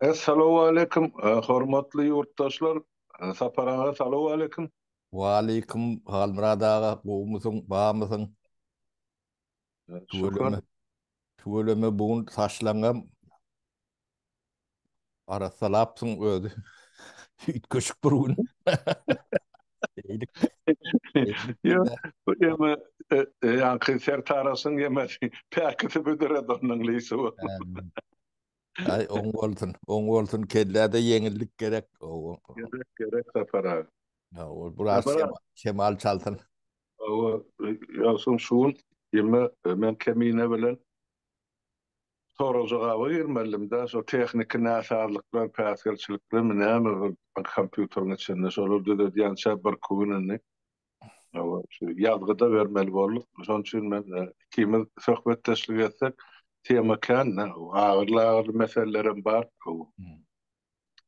Assalamu alaikum, hormatly yurttaşlar. Saparaňa salamu alaikum. Waleyküm halmuradaga goýmysyň, bamysyň, Şükür. tüweleme bugun taşlaňam, arasalapsyň özi. Ütköşük bir gün. Eýlik, Yo, eýlik. bu ýeme ýa-ni sertarasyň ýemesi. Päkisi büdüret onuň liýsi bu. Ay, oň bolsun, kellerde ýeňillik gerek. Gerek sapara. Buras Sapara, Kemal çalsın. o ýaşyň şuun ýeme men kemine bilen sorajaga girmelim-de şo tehnik näsarlyklar, päsgelçilikler näme bir kompýuteryň içinde şolar dödedýänçä bir kubunny. Şu yazgıda vermeli bolduk. Şoň üçin men ikimiz söhbetdeşlik etsek tema kan, ağır meselelerim bar.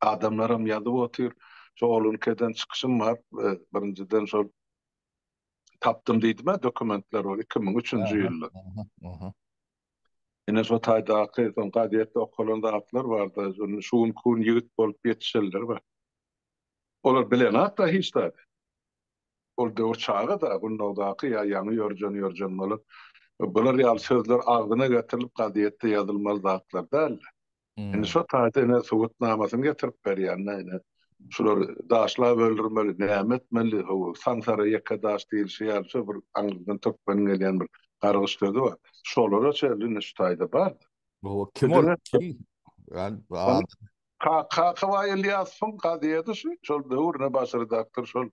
Adamlarım ýazyp otyr. Şo olunkadan çykyşym bar. Birinciden şol tapdym diýdim-ä dokumentler bar 2003-nji ýylda. Ine şo taýdaky son gazetde okulanda atlar bardy. Şuun kun ýigit bolup ýetişenler bar. Olar bilen hatda hiç de. Ol döwür çağı da bundaky ýa ýany ýörjen bolar. Bular ýaly sözler agdyna getirilip gazetde ýazylmaly zatlar däl. Indi şo taýda ene sowetnamasyny getirip berýän näme. Şular daşla böldürmeli, näme etmeli, sansara ýeke daş diýilşi ýaly bir aňlydan tökmen gelýän bir gargyş sözü bar. Şolara çelin şu taýda bar. Bu kim ol? Kim? Yani Kawai Ilyasov'un gazeti şol döwürne baş redaktor şol.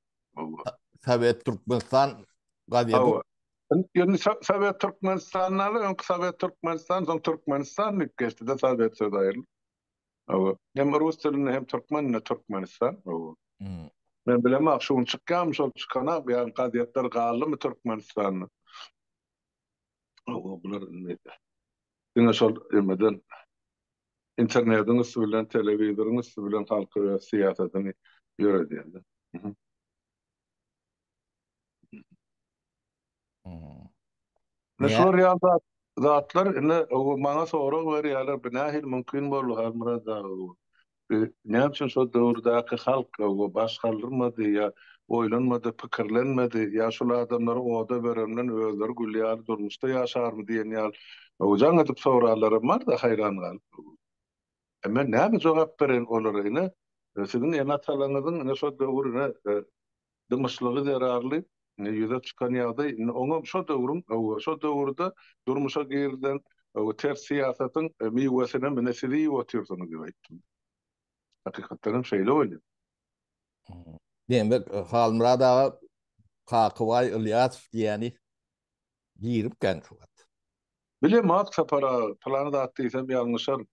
Sovet Türkmenistan gazeti. Yani Sovet Türkmenistan'la ön Sovet Türkmenistan, son Türkmenistan geçti de Sovet söz ayrıldı. Hem Rus dilinde hem Türkmenle Türkmenistan. Ben bilemem şun çıkkam şol çıkana yani gazetler galy mı Türkmenistan'ı. Bular ne? Yine şol emeden internetin üstü bilen, televizyonun üstü bilen halkı siyasetini yürüdüyordu. Şol ýa zatlar ine maňa sorak berýärler, binähil mümkin bolýar halmyrada. Näme üçin şol döwürdäki halk başgaldyrmady ýa oýlanmady, pikirlenmedi ýa şol adamlar oda berenden özleri gülýär durmuşda ýaşarmy diýen ýaly. Ojaň edip soralarym bar da haýran galyp. Emma näme jogap beren olara ine? Sizin ýa talaňyzyň ine şol döwürine dymyşlygy zerarly ýüze çykan ýagda oňa şo döwrüm, şo döwürde durmuşa girden ters siýasatyň miwesine menesidi ýoturdyny diýip. Hakykatdan şeýle bolýar. Demek halmuradaga Kawai Ilyasov diýeni girip gelýär. Bilem mat sapara plany da atdyysam ýalňyşar.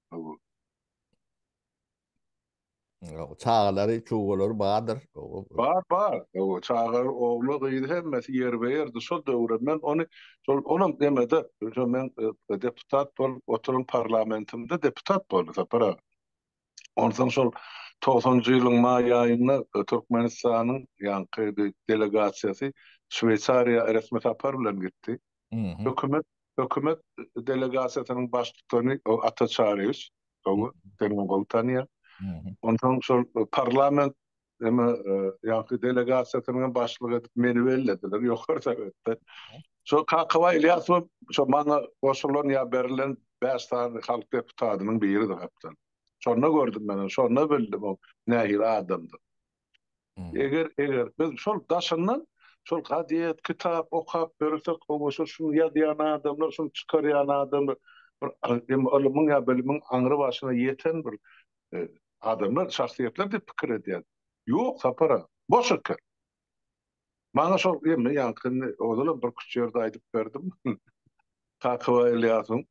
Çağları, çuğulary bardyr. Bar. O çağır oğlu gyýdy hemmesi ýer berdi. Şol döwre men onu onam demede. Men deputat bol oturup parlamentimde deputat boldy sapara. Ondan şol 90-njy ýylyň may aýynda Türkmenistanyň ýanky delegasiýasy Şweýçariýa resmi tapar bilen gitdi. Hökümet delegasiýasynyň başlygyny Ataçaryýew, Temin Gowtaniýa. Ondan şol parlament ýanky delegasiýasynyň başlygy edip meni bellediler ýokary sebäpde. Şo Kawai Ilyasow şo maňa goşulan ýa berilen 5 tane halk deputatynyň biri de hepden. Şonu gördüm ben, şonu bildim o nähir adamdy. Eger biz şol daşyndan şol gadet, kitap okap bersek, o şunu ýazýan adamlar, şunu çykarýan adamlar, ölümüň ýa bilimiň aňry başyna ýeten bir adamlar, şahsiýetler de pikir edýär. Ýok sapara, boş ekär. Maňa şol ýankyny odular bir küçerde aýdyp berdim. Kawai Ilyasow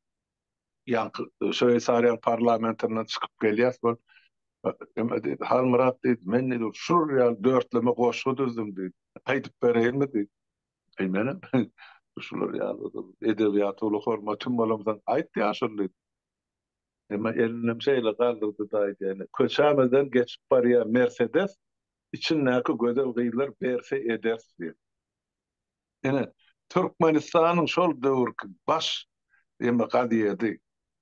ýanky Şweýçariýa parlamentinden çykyp gelýär. Halmurat diýdi, men ne şuraya dörtleme goşu düzdüm diýdi. Aýdyp berýärmi diýdi. Menem şular ýaly edebiýat uly hormatym bolamdan aýtdy ýaşurly. Emma elim şeýle galdyrdy daýdy. Köçämeden geçip barýar Mercedes içindäki gözel gyýlar berse eder diýdi. Ene Türkmenistanyň şol döwürki baş gadyedy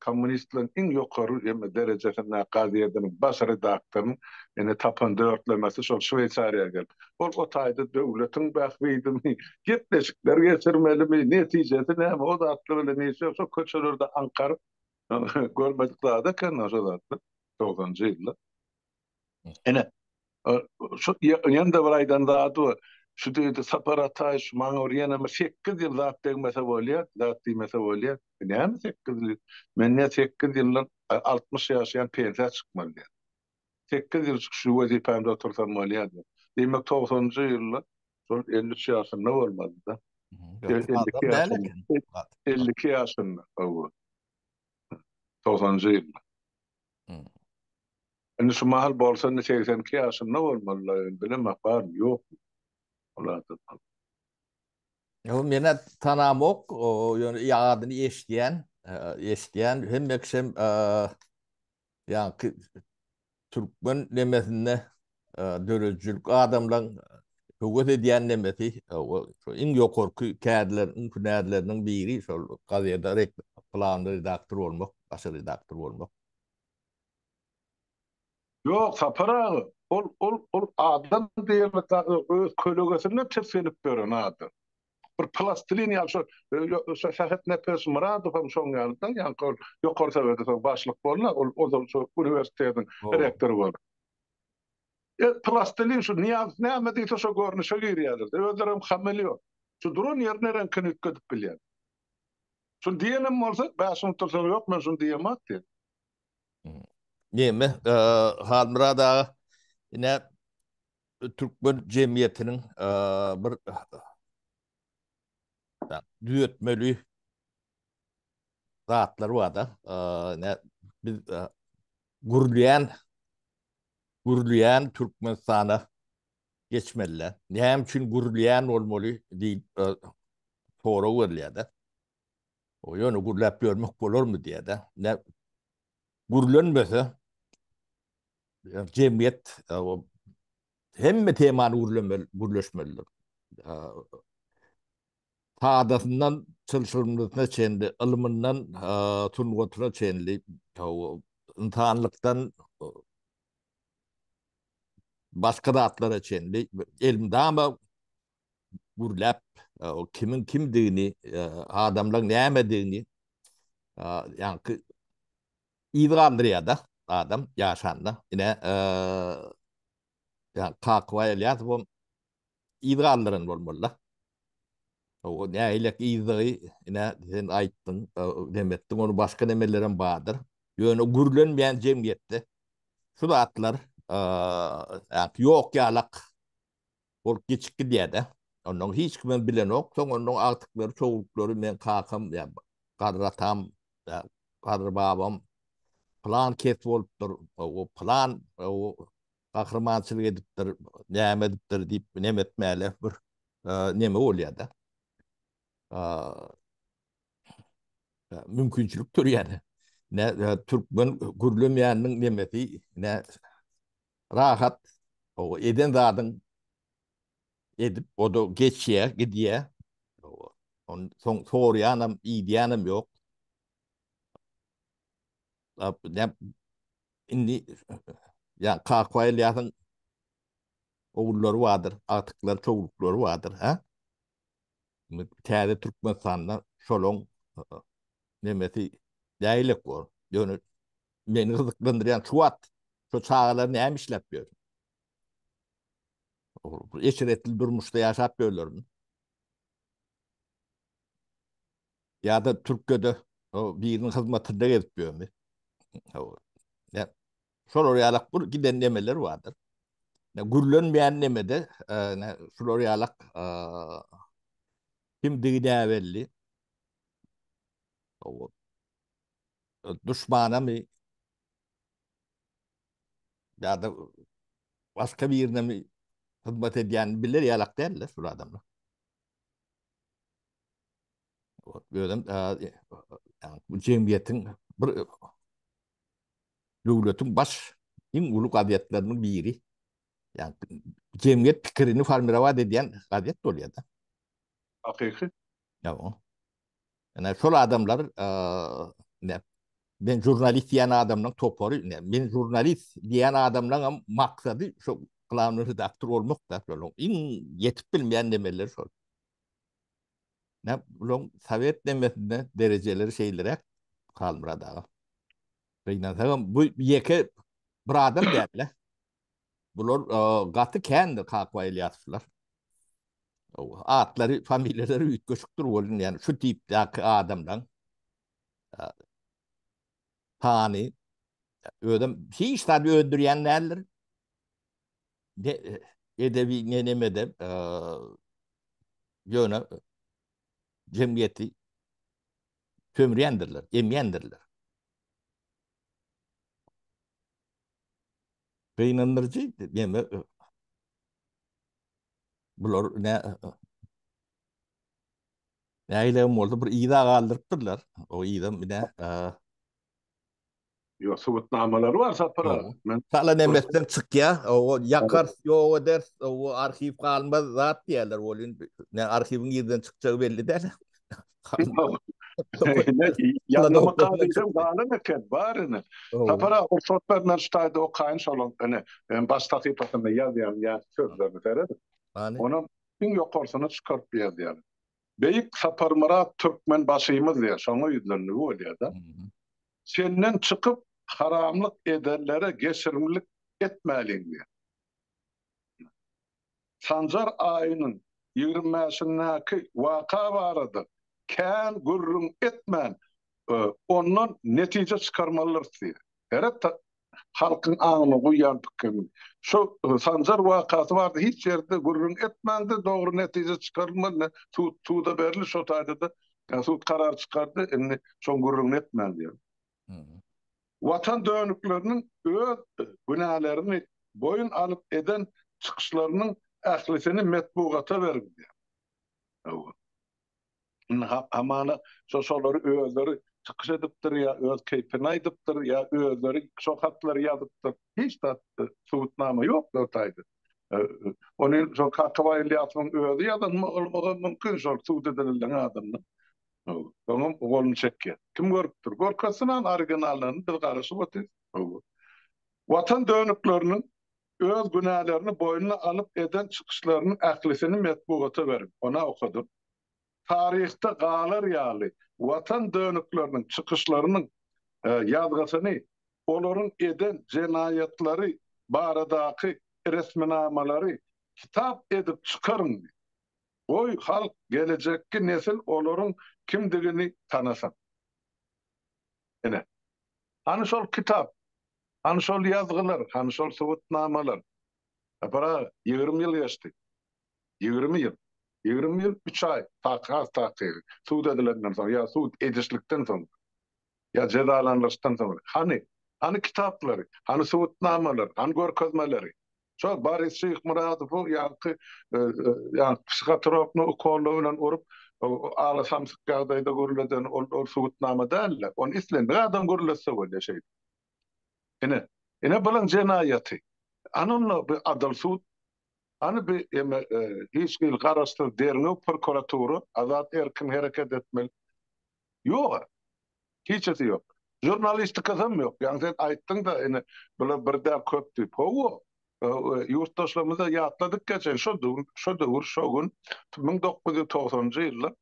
komünistlerin en yukarı derecesinde gaziyedenin baş redaktörünün tapan dörtlemesi şol Şveýçariýa gelip. O taýda döwletiň bahwydymy, gitleşikler geçirmelimi, netijesi näme? O da atly bilen näçe şo köçelerde Ankara görmedik da kan şo zatda 90-njy ýylda. Ene şu ýanda bir aýdan da şu diýdi Sapar Atay şu maňa orýanama 8 ýyl zat degmese bolýar, zat diýmese bolýar. Näme 8 ýyl? Men ne 8 ýyldan 60 ýaşaýan pensiýa çykmaly. 8 ýyl şu wezipamda otursam bolýar. Demek 90-njy ýylda şol 53 ýaşynda bolmady da. 52 ýaşynda. 52 ýaşynda. 90-njy ýylda. Indi şu mahal bolsa 82 ýaşynda bolmaly. Bilemek bar ýok. O mene tanamok, o ýadyny eşdiýän hemmekşem ýa Türkmen nemesinde dörejülük adamlaryň höwet edýän nemesi iň ýokarky kädilerin, hünärleriniň biri şol gazetede plan redaktor bolmak, baş redaktor bolmak. Yok Sapara ol adam diýmek kölegesine tefsilip beren adam. Bir plastilin ýa-da şu Şahit Nepes Muradov hem şoň ýaldan ýa-da ýokary sebäpde başlyk bolna, o da şu universitetiň rektory boldy. Plastilin şu näme diýse şo görnüşe girýärler. Özlerim hameliyor. Şu durun ýerine renkini ötküdip bilýär. Şu diýenem bolsa, başyň tutsa ýok, men şunu diýemok diýip. Näme? Halmurada ine Türkmen jemgyýetiniň bir düýetmeli zatlary bar da. Biz gürleyen Türkmenistana geçmeliler. Näme üçin gürleyen bolmaly diýip sora berýärler. O ýöne gürläp görmek bolarmy diýär. Ne gürlenmese jemgyýet hemme temany gürleşmelidir. Taadasından çylşylmysyna çenli, ilmyndan tungatyna çenli, imtihanlykdan başka zatlara çenli, elmde ama gürläp kimin kimdigini, adamlaryň näme diýini ýa-ni ýygandyrýar da adam ýaşanda. Ine ýa kakwa ýazbam ýygandyryn bolmaly. O näýilek ýygy ine sen aýtdyň, demetdiň onu başka nemeleriň bardyr. Ýöne gürlenmeýän jemgyýetde şu zatlar ýok ýalak bolup geçikdi diýär. Onuň hiç kimen bilenok, soň onuň agtyklary, çoğulklary men kakam, gadratam, gadr babam plan ket bolupdyr. O plan o gahrmançylyk edipdir, näme edipdir diýip nemetmäle bir neme bolýar da. Mümkinçilik türýär. Ne Türkmen gürlemeýäniniň nemesi, ne rahat o eden zadyň edip o da geçýär, gidýär. Soň sorýanam, iýdiýanem ýok. Indi ýa kakwa ýasyň ogullary bardyr, agtyklary, çoğulklary bardyr, ha? Täze Türkmenistanda şoloň nemesi däýlik bol. Ýöne meni gyzyklandyrýan şuwat, şu çağalary näme işläp ber? Eşretli durmuşda ýaşap berlermi? Ýa-da Türkiýede biriniň hyzmatynda gezip bermi? Şol ýalak bir giden nemeler bardyr. Gürlenmeýän nemede şol ýalak kimdigi belli. Düşmanamy ýa-da başka birine mi hyzmat edýän bilir ýalak däller şu adamlar. Görüm bu jemgyýetiň bir döwletiň baş iň uluk adetleriniň biri. Yani jemgyýet pikirini formirawat edýän adet bolýar da. Hakyky. Şol adamlar ben jurnalist diýen adamlaň topory, men jurnalist diýen adamlaň maksady şu glavny redaktor bolmak da, şol iň ýetip bilmeýän nemeler şol. Ne ulan Sovet demesinde dereceleri şeylere kalmırada. Beyna tamam bu yeke bir adam derler. Bular gatı kendi kakvayliyatçılar. Atları, familyaları ütköşüktür olun yani şu tipdeki adamdan tani ödem hiç tabi öldürenlerler de edebi nenemede yöne cemiyeti kömürendirler, emyendirler. Beynandırıcı yeme bular ne ailem oldu bir iyida kaldırıptırlar. O iyida bir de Yo subutnamalar var sapara. o. Men Sala nemesden çık ya. O yakar yo der o arşiv kalmaz zat diyorlar. Olun ne arşivin yerden çıkacağı belli değil. yanıma kaldıysam dağına meket barını. O. Tapara o sohbetler ştaydı o kayın şolun baş takipatında yazıyan ya sözlerini veredim. Hani Onu bin yokorsana çıkarıp yazıyan. Beyik Saparmara Türkmen başıyımız diye şonu yüzlerini bu oluyor da. Senden çıkıp haramlık ederlere geçirimlik etmeliyim diye. Sancar ayının 20'sindeki vaka vardı. Kän gurrun etmen ondan netice çıkarmalıdır diye. Evet halkın ağını uyan tükemi. Şu Sancar vakası vardı. Hiç yerde gurrun etmen de doğru netice çıkarmalı. Tuğda berli şu tayda da Suud karar çıkardı. Son gurrun etmen diyor. Vatan dönüklerinin öz günahlarını boyun alıp eden çıkışlarının ahlisini metbuğata verin diyor. Hamana sosyalları özleri çıkış ediptir ya öz keyfine ediptir ya özleri sokakları yazıptır. Hiç de suutnama yok da taydı. Onun sokakta iliyatının özü yazılma olmadan mümkün suut edilen adamın. Onun golunu çekiyor. Kim görüptür? Gorkasından orijinallarını bir karışı batır. Vatan dönüklerinin öz günahlarını boynuna alıp eden çıkışlarının ahlisini metbuğata verin. Ona okudum. Tarihte galar ýaly watan dönüklerinin çıkışlarının yazgysını olorun eden jenayetlary baradaky resminamalary kitap edip çıkarın. Oy halk gelecekki nesil olorun kimdigini tanasın. Ene. Hani şol kitap, hani şol yazgılar, hani şol subutnamalar. Para 20 yıl geçti. 20 yıl. 20 yıl 3 ay takdir. Suud edilenden sonra ya suud edişlikten sonra ya cezalanmıştan sonra. Hani kitapları, hani suudnamalar, hani görkezmeleri. Şu Barış Şeyh Muradov ya psikotropnu ukoluyla urup ala samsyk gagdaýda görüleden o suudnama däl. On islendi adam görülse bolýa şey. Ene bilen jenaýaty. Anonno bir adal suud hani bir hiç bir karastır derine prokuraturu azat erkin hareket etmeli. Yok. Hiç yok. Jurnalistikasam yok. Yani sen ayttın da yani böyle bir daha köptü. Poğu yurttaşlarımıza yatladık geçen şu gün 1990 yılda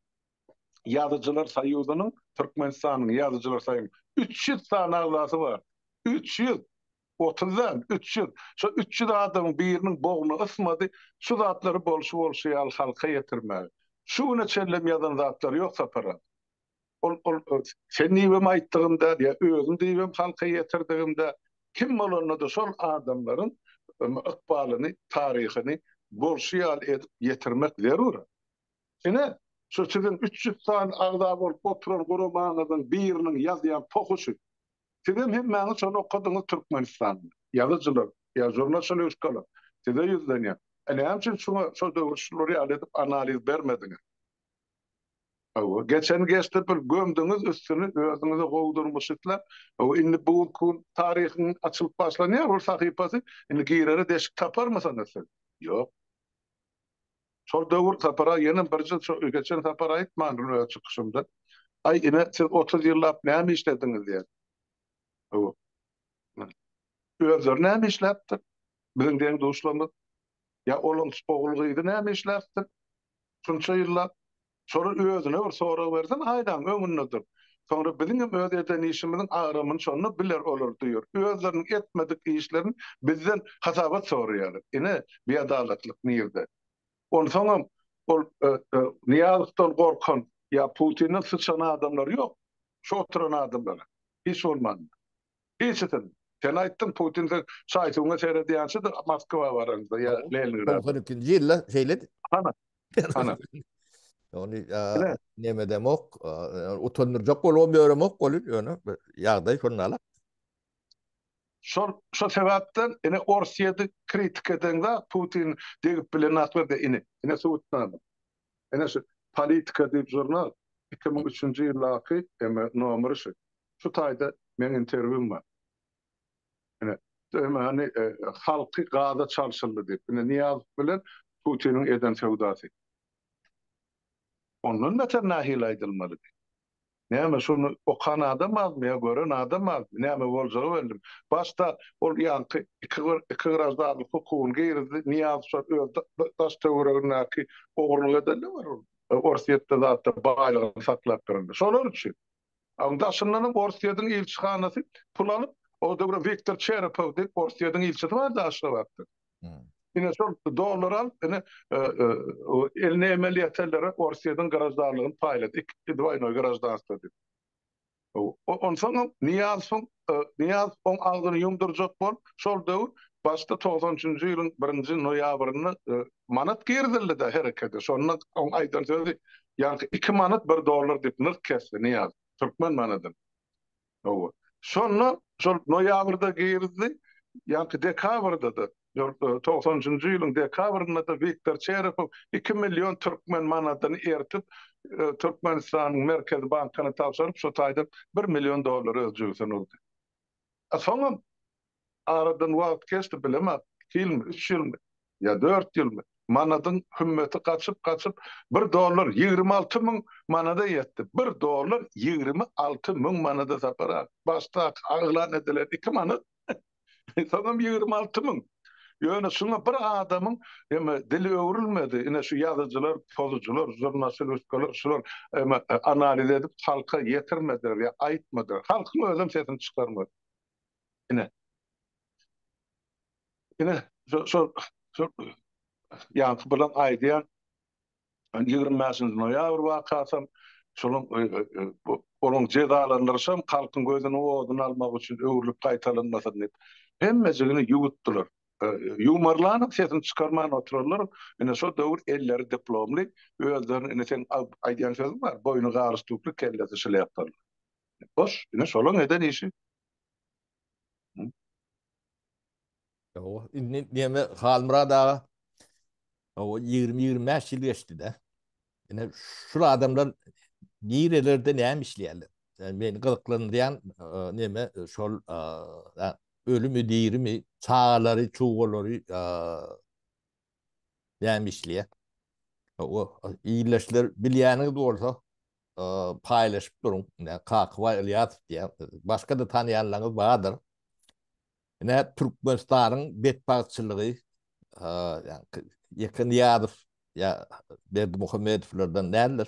Yazıcılar Sayı'nın Türkmenistan'ın Yazıcılar Sayı'nın 300 tane ağzı var. 300. 30'dan 300. Şu 300 adamın birinin boğunu ısmadı. Şu zatları bolşu halka yetirmeli. Şuna çellem yazan zatlar yoksa para. Sen neyvem ayttığımda ya özüm deyvem halka yetirdiğimde kim olanı da son adamların ıkbalını, tarihini bolşu edip yetirmek zarur. Yine şu sizin 300 tane ağda bol oturan gurumanının birinin yazıyan tokusu. Sizin hem məni sonra okudunuz Türkmenistan'da. Yazıcılar, ya jurnalistler üskalar. Size yüzleniyor. Hem için şu dövüşleri alıp analiz vermediniz. Geçen geçti bir gömdünüz üstünü özünüze kovdurmuşlar. Şimdi bugün tarihin açılıp başlanıyor o sahipası. Şimdi girere deşik tapar mısınız? Yok. Sol dövür tapara yeni bir geçen tapara aytmanın çıkışımda. Ay yine siz 30 yıllap ne mi işlediniz diye. O özler näme işläpdir? Biziň deň dostlarymyz ya olum spogulgydy näme işläpdir? Şunça ýyllar sonra özüne bir sorak bersen aýdan öňündedir. Sonra biziň hem öz eden işimiziň agramyny şonu biler olur diýer. Özleriniň etmedik işlerini bizden hasabat soraýar. Ine beadalatlyk nirde. Onu soňra ol Niýazowdan gorkan ya Putinin sıçan adamlar ýok. Şu oturan adamlar. Hiç olmaz. Hiç etin. Sen aýtdyň Putin saýtyňa seyrediýänçi de Moskwa baranda ya Leningrad. 92-nji ýylda şeýledi. Ana, ana. Ony Ine, neme demok, utanyrjak bolýan beremok bolan ýöne ýagdaý şonala. Şo sebäpden ine Orsiýady kritik edenler Putin degip bilen atmady ine suwutnady. Ine şu politika diýip jurnal 2003-nji ýyllaky nomery şu. Şu taýda men interwýum var. Ine hani halky gaza çalşyldy diýip. Ine Niýazow bilen Putiniň eden sewdasy. Ondan näçe nahil aýdylmaly. Näme şunu okan adam azmy, gören adam azmy, näme boljagy bildim. Başta ol ýanky iki grazdaly hukukyny girdi, Niýazow öz daş töweregindäki ogurlyk edeli bar. Orsiýetde zatda baýlygyny saklap durdy. Şonuň üçin. Aňdaşynlaryň Orsiýadyň ilçihanasy pul alyp, o da Viktor Cherepow diýip Orsiýadyň ilçisi bar da aşgabatdy. Ine şol dollar al, ine eline emeliýetlere Orsiýadyň garażdarlygyny paýlady. İki dwaýnoy garażdanstwa diýip. On soňra Niýazow algyny ýumdurjak bol, şol döwür başda 90-njy ýylyň 1-nji noýabryny manat girdildi de herekete. Şonda on aýdan sözi, ýani 2 manat 1 dollar diýip nirk kesdi Niýazow. Türkmen manadan. Şonda şol noýabrda girdi, ýani dekabrda da 90-njy ýylyň dekabrynda da Viktor Cherepow 2 milyon türkmen manatyny ertip Türkmenistanyň Merkez Bankasyna tapşyryp şu taýda 1 milyon dollar öldürýän oldy. Soňra aradan wagt geçdi bilemem 2 ýyl, 3 ýyl ya 4 ýyl manatyň hümmeti gaçyp 1 dollar 26 000 manada ýetdi. 1 dollar 26 000 manada sapara. Başta aglan ediler 2 manat. Soňra 26 000. Ýöne şuna bir adamyň dili öwrülmedi. Ine şu ýazyjylar, pozujylar, jurnalistler şular analiz edip halka ýetirmediler ýa aýtmadylar. Halkyň özüm sesini çykarmady. Ine şu ýanky bilen aýdýan 20-nji noýabr wakasam şolun onun cezalandyrşam halkyň gözüni oduny almak üçin öwrülip gaýtalanmasyn diýip hemmejigini ýugutdylar. Yumarlanyp sesini çykarman oturarlar. Ine şo döwür elleri diplomly, özlerini ine sen aýdýan söz bar, boynu garystukly kellesi şeýlepdir. Boş, ine şolaň eden işi. O neme Halmurad ağa o 20-25 ýyl geçdi-de. Ine şu adamlar nirelerde näme işleýärler? Yani meni gyzyklandyrýan neme şol ölümü diýirmi, çağalary, çuwalary näme işleýär? O iýleşler bilýäniňiz bolsa paýlaşyp duruň. Kakwa Ilyasov diýen başga da tanýanlaryňyz bardyr. Ine Türkmenistanyň betbagçylygy ýakyn Niýazow ya Berdimuhamedowlerden näler?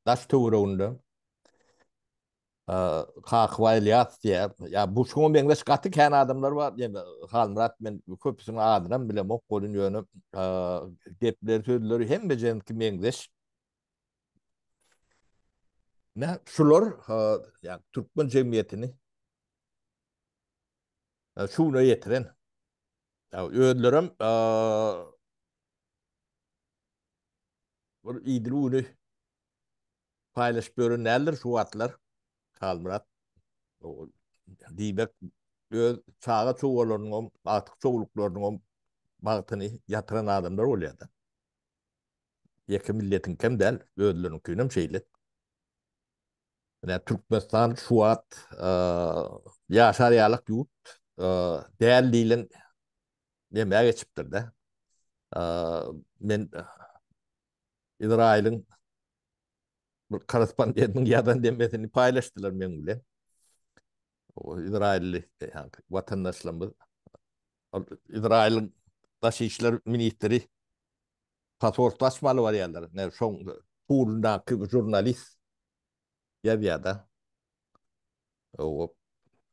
Daş töwereginde Kakwa Ilyasov diýär. Ya bu şoňa meňdeş gaty kän adamlar bar. Halmurat men köpüsini adyram bilemok bolun ýöne gepleri sözleri hem bejenki meňdeş. Şular ya Türkmen jemgyýetini şuna ýetiren. Ya öýlerim bir ýydyruny paýlaşyp berenler şu atlar Halmurat o diýbek öz çağa çowalarynyň atyk çowluklarynyň bagtyny ýatyran adamlar bolýar. Ýeke milletiň kem däl özleriniň künem şeýle. Türkmenistan şu at ýaşar ýalyk ýurt däl diýilen näme geçipdir de. Men İsrail'in bir korrespondentiniň ýadan demesini paýlaşdylar men bilen. O İsrailli yani vatandaşlarımız İsrail'in Dışişleri Ministeri pasportlaşmalı var yerler. Ne son Pul'daki jurnalist ya da o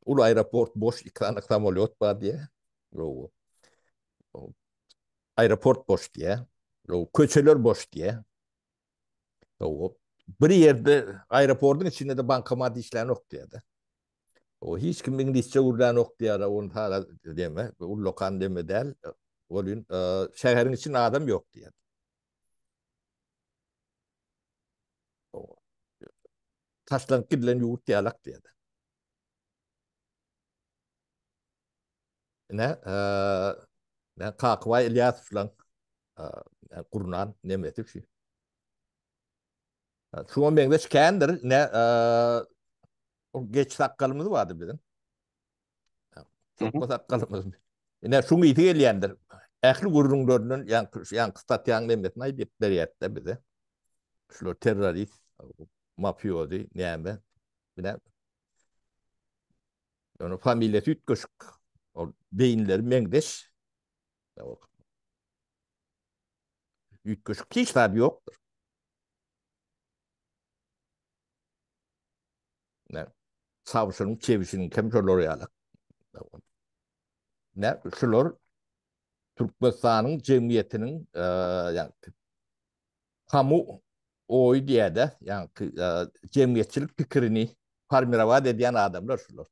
ul aeroport boş ikranlık samolyot var diye. O, o aeroport boş diye. O köçeler boş diye. O bir yerde aeroportun içinde de bankomat işler yok diye de. O hiç kimin liste urdan yok diye de onu hala deme. O lokan deme del. O gün şehrin için adam yok diye. O taşlanıp gidilen yurt diyalak diye de. Ne Kakva İlyas falan kurunan ne metip şey. Şu an ben de kendir ne o geç sakalımız vardı bizim. Hı Çok hı. mu sakalımız? Ne şunu iti geliyendir. Ehli gururun yan kıstat yan nemet nay dip beriyette bize. Şular terörist, mafyozi, neyme. Bir de onu familyası üt köşk. O beyinleri mendeş. O üt köşk hiç tabi yoktur. Ne savuşunun çevisinin kemşörleri yalak. Ne şular Türkmenistan'ın cemiyetinin yani kamu oy diye de yani cemiyetçilik fikrini parmirava ediyen adamlar şular.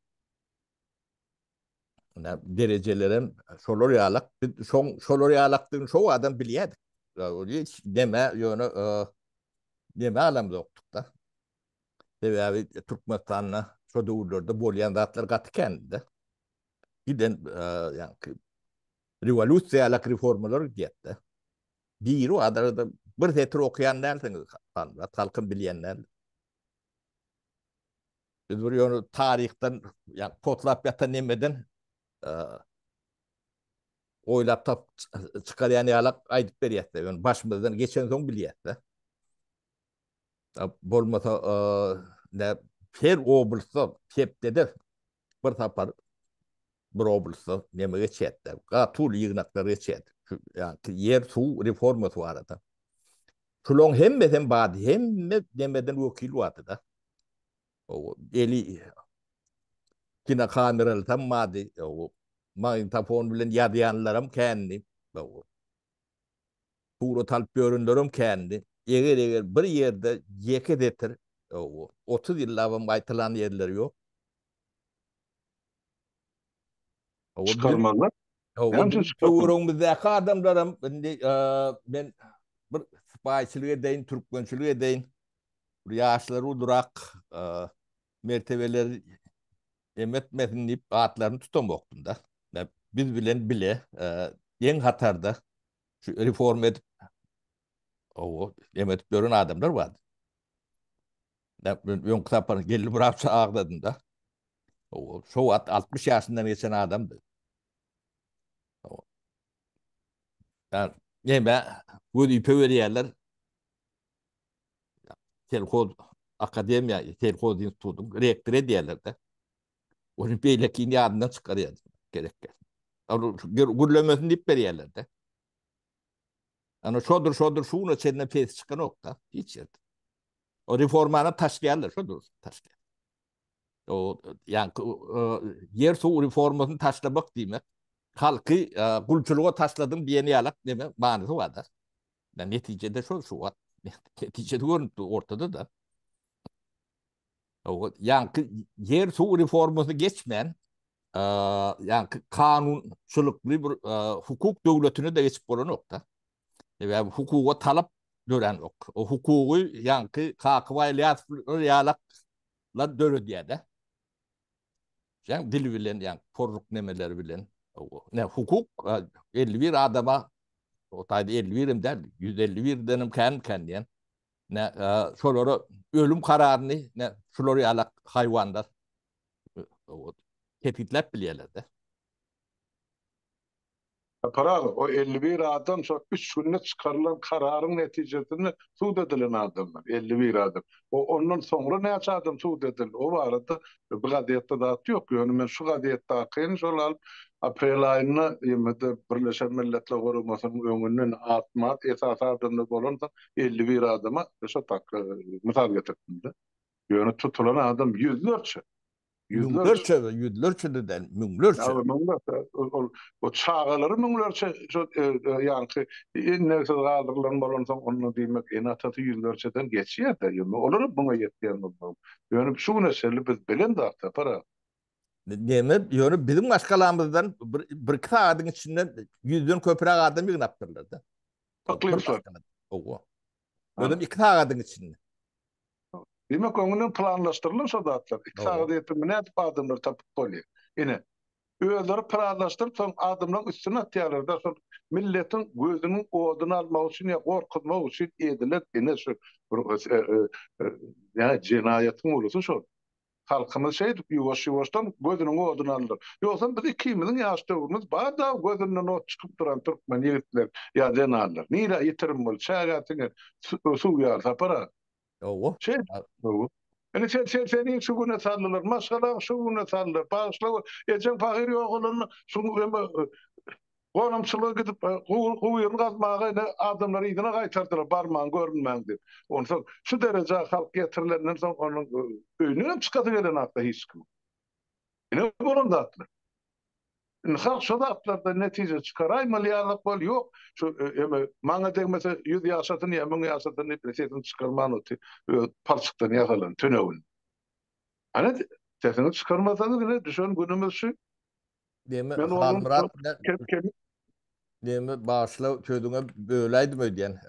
Yani derecelerin şolar yalak, şolar yalaktığın çoğu adam biliyordu. Hiç deme yönü deme alamda yoktuk da. Tabii abi Türkmenistan'la şu doğrularda bolyan zatlar katı kendinde. Giden yani revolüsyalak reformalar gitti. Bir o adada bir tetir okuyan dersiniz halkın bilenler. Biz buraya tarihten yani potlap yatan nemeden e, oylap tap çıkarayan yalak aydıp beriyette. Yani başımızdan geçen son biliyette. Bolmasa ne her oblasta hep dedi bir tapar bir oblasta neme geçette. Gatul yığınakları geçette. Yani yer su reforması var da. Şulon hemmeden badi hemme demeden vekil vardı da. O eli kina kameralı tam madi o magnetofon bilen yadayanlarım kendi. O puro talp görünlerim kendi. Eğer bir yerde yeket etir o 30 yıl avam aytılan yerleri yok. O bizim Çıkarmanlar. Ne o için bizim çıkartın? çuğurumuzdaki adamlarım ben bir sipahiçiliğe edeyim, Türkmençiliğe edeyim. Yaşları durak mertebeleri emetmesin deyip atlarını tutamoktun da. Biz bilen bile en hatarda şu reform edip o emetip görün adamlar vardı. Yon kitapanı gelip bıraksa ağladın da. O, şu 60 yaşından geçen adamdı. O, yani yeme bu ipe veriyorlar. Telkoz akademiya, telkoz institutun rektörü diyorlar da. Onu beylekini yadından çıkarıyordu. Gerekli. Gürlemesini deyip veriyorlar da. Yani şodur şunu içinde pes çıkan nokta. Hiç yerde. O reformana taşlayanlar şodur taşlayan. O yani yer su reformasını taşlamak demek. Halkı kulçuluğa taşladım diyeni yalak deme manası vardır. Yani neticede şu var. Neticede görüntü ortada da. O, yani yer su reforması geçmeyen yani kanunçuluklu bir hukuk devletine de geçip olan nokta. Ve hukuka talep gören yok. O hukuku yani kakıva yalakla dörü diye de. Yani dil bilen yani porluk nemeleri bilen. Ne hukuk 51 adama o taydı 51 der 151 denim kendi yani. Ne şoları ölüm kararını ne şoları yalak hayvanlar o, tetiklep biliyorlar da. Para o 51 adam şu 3 günde çıkarılan kararın neticesinde suud edilen adamlar 51 adam. O ondan sonra ne adam suud edildi. O arada bu gadiyette dağıtı yok. Yani men şu gadiyette akıyın şol April ayına yemede Birleşen Milletler Korumasının öňünden atmat esas adamda bolan 51 adama şu tak misal getirdi. Yani tutulan adam yüzlerce. Yüzlerce. Yüzlerce de münglerçe. Ya o çağaları münglerçe yani innerse kaldırılan bolansa onu demek en atatı yüzlerçeden geçiyor da yani olur buna yetken oldu. Yani şu mesele biz bilen de hatta para. Deme, yani bizim başkalarımızdan bir kısa adın içinden yüzden köpürek adam bir naptırlardı. Bir Aklimsler. başkalar. O. Ödüm iki adın içinde. Demek onun planlaştırılan sadatlar. İktisadi eğitimine etip adımlar tapıp oluyor. Yine öýleri planlaşdyryp soň adamlaryň üstüne atýarlar da soň milletin gözünün oduny almak üçin ýa gorkutmak üçin edilen ene şu ýa jinayatyň ulusy şol. Halkymyz şeýdi ýuwaş-ýuwaşdan gözüniň oduny aldyr. Ýoksa biz ikimiziň ýaşdygymyz bar da gözünden ot çykyp duran türkmen ýigitler ýa denarlar. Nire ýitirim bol şähertiňe suw ýarsa para. O. Şey, bu. Yani senin şu güne sarılır, maşallah şu güne sarılır, bağışla, geçen fakir yok olan, şu konumçuluğa gidip, kuyun kazmağa adamları idine kaytardılar, barmağın görünmem deyip. Ondan sonra şu derece halk getirilenden sonra onun önüne çıkatı gelen akla hiç kim. Yine bunun da atlar. Halk şu da atlarda netice çıkar, ay milyarlık bol yok. Şu bana de mesela 100 yaşatını ya 1000 yaşatını presetin çıkarman oti palçıktan yakalan tünevin. Hani sesini çıkarmasanız ne düşün günümüz şu. Deme, Ben onun Halmurat kem deme bağışla çödüňe böyleydi mi diyen.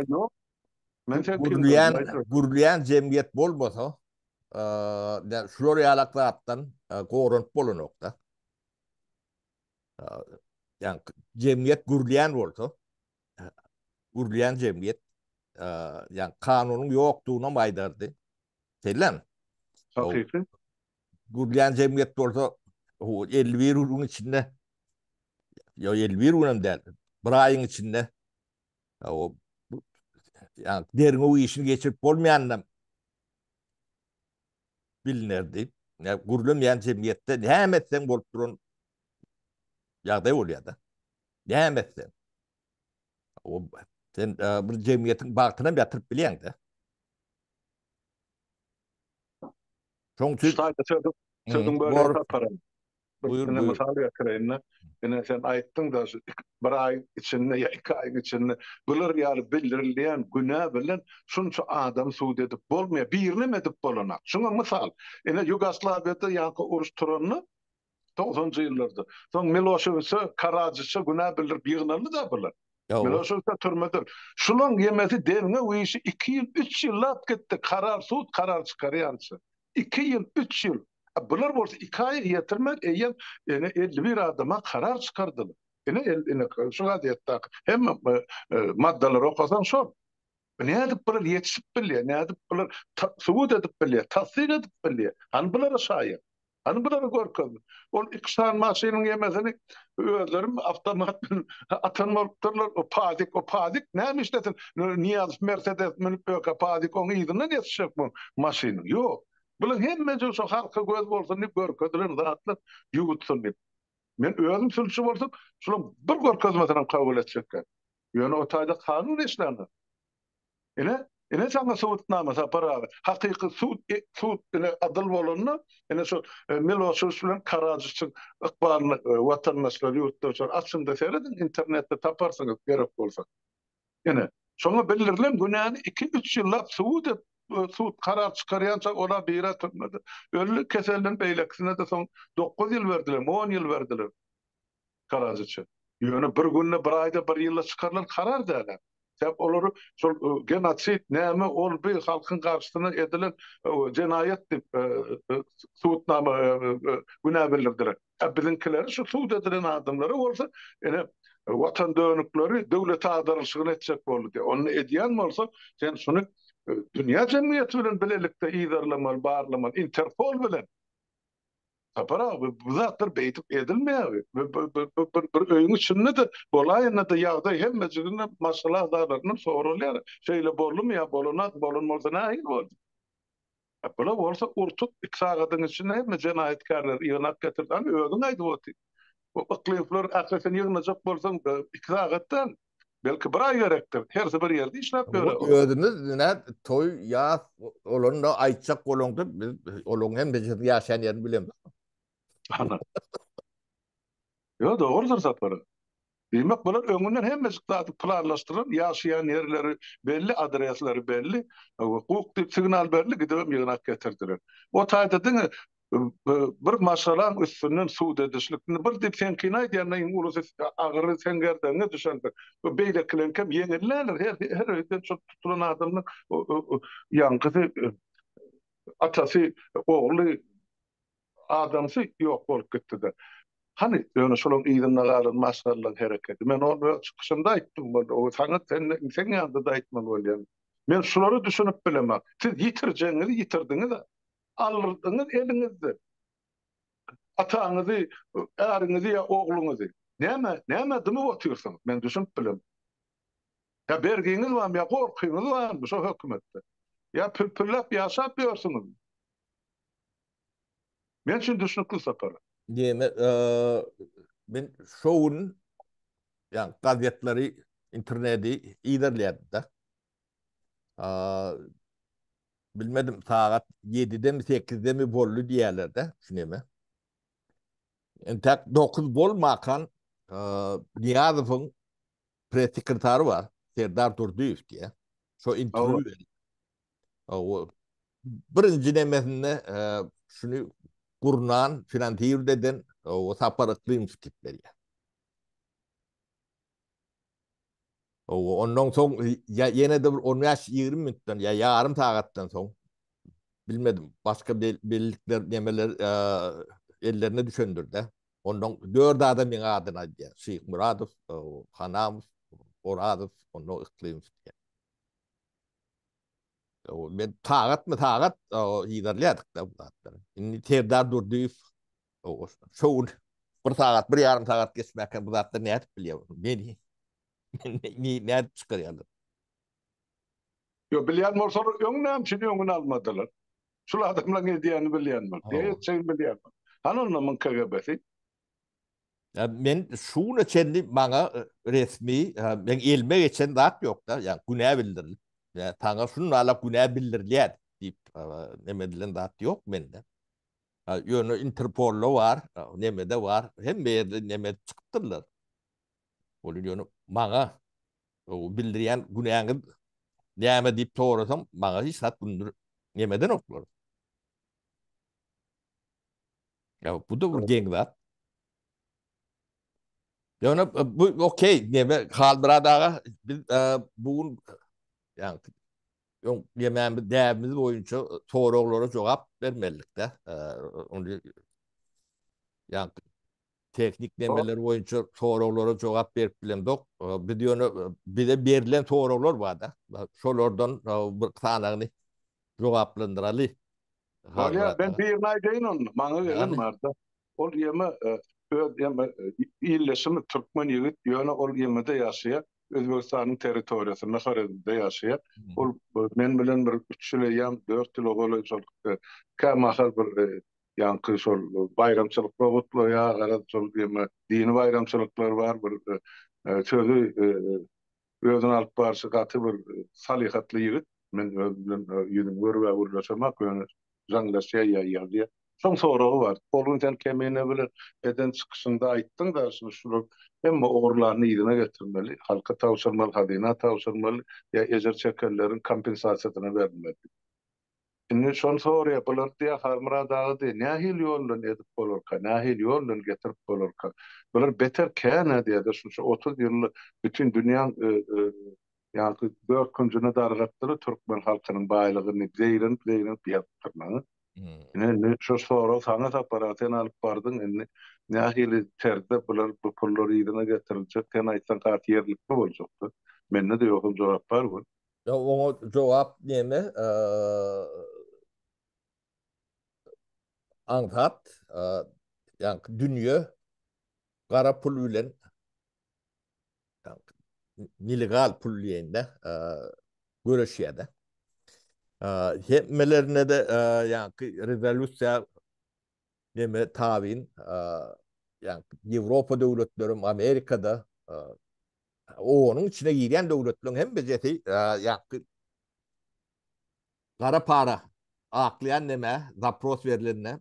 yok. Ben sen kim Gurlayan cemiyet bolmasa şuraya ýalakla attan gorunt bolanokda. Yani cemiyet gurlayan bolsa, gurlayan cemiyet yani kanunun yoktuğuna maydardı. Selen. hakiki. Gurlayan cemiyet bolsa o 51 yılın içinde ya 51 yılın değil. Bir ayın içinde o yani derin o işini geçirip olmayanla bilinirdi. Yani gurulmayan cemiyette devam etsen bolup duran ýagdaý bolýardy. Devam etsen. O sen bir cemiyetin bagtyna ýatyryp bilýäň-de. Şoň üçin Sözün böyle taparan. buyur Yine buyur. misal getireyim. Yine sen ayttın da bir ay içinde ya 2 ay içinde bular ýaly bildirilýän günä bilen şunça adam suud edip bolmaýar, birini edip bolanak. Şuna misal. Yine Yugoslavyada ýa-da uruş turanyny 90-njy ýyllarda. Soň Miloševiç, Karadziç günä bildirip ýygnaly da bular. Miloševiç türmede. Şulan ýemesi devine o işi 2 ýyl, 3 ýyllap gitdi. Karar çykarýança. 2 ýyl, 3 ýyl. Bular bolsa 2 ay ýetirmek eýen 51 adama karar çykardylar. Şu gadiyetde hem maddalar okasan şol. Ne edip bular yetişip bilýär, ne edip bular suud edip bilýär, tasdik edip bilýär. Han bulara şaýat. Han bulara gorkady. Ol 2 san maşynyň ýemesini özlerim awtomat atanmalypdyrlar. O padik näme işletin? Niýaz Mercedes minip öka padik oň ýygyna ýetişek bu maşyny. Ýok. Bular hemme şu halka göz bolsun diýip görkezler zatlar ýugutsun diýip. Men özüm sülçü bolsam, şular bir görkezmeden kabul etjekler. Ýöne o taýda kanun işlendi. Ene sana suutnama para. Hakyky suut adil bolanyny ene şu Milošević bilen Karadziçiň ykbalyny watandaşlar ýurtdaşlar açynda seredin internetde taparsyňyz gerek bolsa. Ene şoňa bildirilen günäni 2-3 ýyllap suud karar çykarýança ola bira tutmady. Ölü keselden beýleksine de soň 9 ýyl berdiler, 10 ýyl berdiler Karadziçe. Ýöne bir günde bir aýda bir ýylda çykarlan karar däler. Sebäp olary şol genotsit näme ol bir halkyň garşysyna edilen jenayet diýip suutnama günä bildirdiler. Biziňkileri şu suud edilen adamlary bolsa ene watan dönükleri döwlet adarşygyna etjek boldy. Onu edýän bolsa sen şunu dünýä jemgyýeti bilen bilelikde ýyzarlamaly, barlamaly, Interpol bilen Tapara bu zatlar beytip edilmeýär. Bir öýüň içinde de bolaýyna da ýagdaý hemme jigine masala daglaryny sorulýar. Şeýle bolunmýar, bolunat, bolunmadan aýyl boldy. Bula bolsa urtup iktisagatyň içinde hemme jenayetkarlar ýygnap getirdi. Özüň aýdyp otdy. O yklyplar asasen ýygnajak bolsaň iktisagatdan belki bir ay gerekdir. Her bir ýerde işläp O ýöre. özünüz ne toy ya olanda ayçak olanda biz olong hem de yaşayan yerini bilemiz. Ana. Yo dogrudur sapara. Demek bular öňünden hemmesi zady planlaşdyran, ýaşaýan ýerleri belli, adresleri belli, hukuk dip signal belli gidip ýygnak getirdiler. O taýdadyň bir masalan üstünden suud edişlikini bir dip sen kinaý diýenden ulus agyry sen gerdeňe düşendir. Bu beýle kilenkem ýeňillerler her öýden çok tutulan adamyň ýaňkysy atasy ogly adamsy ýok bolup gitdi. Hani öňe şolun ýygyna galan maşgallar hereketi. Men onu çykyşynda aýtdym, o saňa sen ýandy da aýtman bolýan. Men şolary düşünüp bilemem. Siz ýitirjeňizi ýitirdiňiz, alyrdyňyz eliňizde. Ataňyzy, äriňizi ýa ogluňyzy. Näme dymy otyrsyň? Men düşünüp bilemem. Ya bergiňiz barmy, ya gorkyňyz barmy şo hökümetde? Ya pürpürläp ýaşap ýörsiňiz? Men şunu düşünüp sapara. Diyeme, ben şoun yani gazetleri, interneti ilerledi de. Bilmedim saat 7'de mi 8'de mi bollu diýerler de. Şuneme. Entek 9 bolmakan Niyazowyň pres sekretary var. Serdar Durduýew diye. Şo interview berdi. O birinci demesinde şunu Gurnan filan deden o saparıklıymış tipleri. Ondan soň ya yine de bir 10 yaş 20 minuttan ya yarım saattan soň bilmedim başka bellikler nemeler ellerine düşöndürdi. Ondan 4 adam bir adyna diýär. Şeyh Muradov, Hanam, Oradov, onu ıklıymış diye. Ben tagat mı tagat ilerledik de bu zatları. Inni Serdar Durduýew şoun bir saat, bir yarım saat geçmeken bu zatları ne etip bilýär? Beni ne etip çykarýarlar? Yo bilýän bolsa öňünden şunu öňüne almadylar. Şol adamlar ne diýeni bilýänmi? Diýetçi bilýänmi? Hanonda mın KGB'si? Ya men şunu kendi bana resmi ben elime geçen zat yok da yani günah bildirildi. Yani taňa şunu ala günah bildirilýär diýip nemedilen zat yok mende. Ýöne Interpol'da var, nemede var. Hem ýerde neme çykdylar. Ol ýöne bana bildirýän günäňi näme diýip sorasam bana hiç hat bunu nemeden oklar. Ya bu da bir geň zat. Yani bu okey neme kaldıradağa biz bugün yani yemeğimiz değerimiz boyunca sorulara cevap vermelik de onu yani teknik nemeler boyunca sorulara cevap verip bilemdik. Bir diyor bir de verilen sorular var da şolardan bir tanını cevaplandıralı. Ya ben bir naydayın onu. Maňa gelen Yani barda. Ol ýeme ýeme illeşimi Türkmen ýigit ýöne ol ýemede ýaşaýar. Özbekistanyň territoriýasyna Xarezmde ýaşaýar. Ol men bilen bir 3 ýyl ýam 4 ýyl ogly şol kämahal bir ýanky şol bayramçylyk robotlar ýa garad şol ýeme dini bayramçylyklar bar bir sözü özüne alyp barşy gaty bir salihatly ýigit. Men özüm ýüzüm görüp urlaşamak ýöne janlaşýar ýa-ýa. Şoň soragy bar. Olgun sen kemene bilen eden çykyşynda aýtdyň da şunu hemme ogurlaryny ýygyna getirmeli, halka tawşyrmaly, hadyna tawşyrmaly ýa ejer çekenlerin kompensasiýasyny bermeli. Indi şoň soraýa bular diýär harmyradagy nähil ýollan edip bolarka, nähil ýollan getirip bolarka. Bular beter käne diýär şu 30 ýylly bütün dünýäň ýa-da 4 günjüne dargatdyry türkmen halkynyň baýlygyny zeýren ýapdyrmagy. Ne şu soru sana aparatyn alyp bardyň indi nähili terde bular bu pullary ýygyna getiriljek sen aýtsan kat ýerlikmi boljakdy. Mende de ýokul jogap bar bu. ya o cevap neme antat yani dünya kara pul bilen yani, illegal pul ýeňde göreşýärde. Hepmelerine de yani rezolüsiya deme tabin yani Avrupa devletleri, Amerika'da onun içine giren devletlerin hem beceti yani kara para aklayan neme zapros verilerine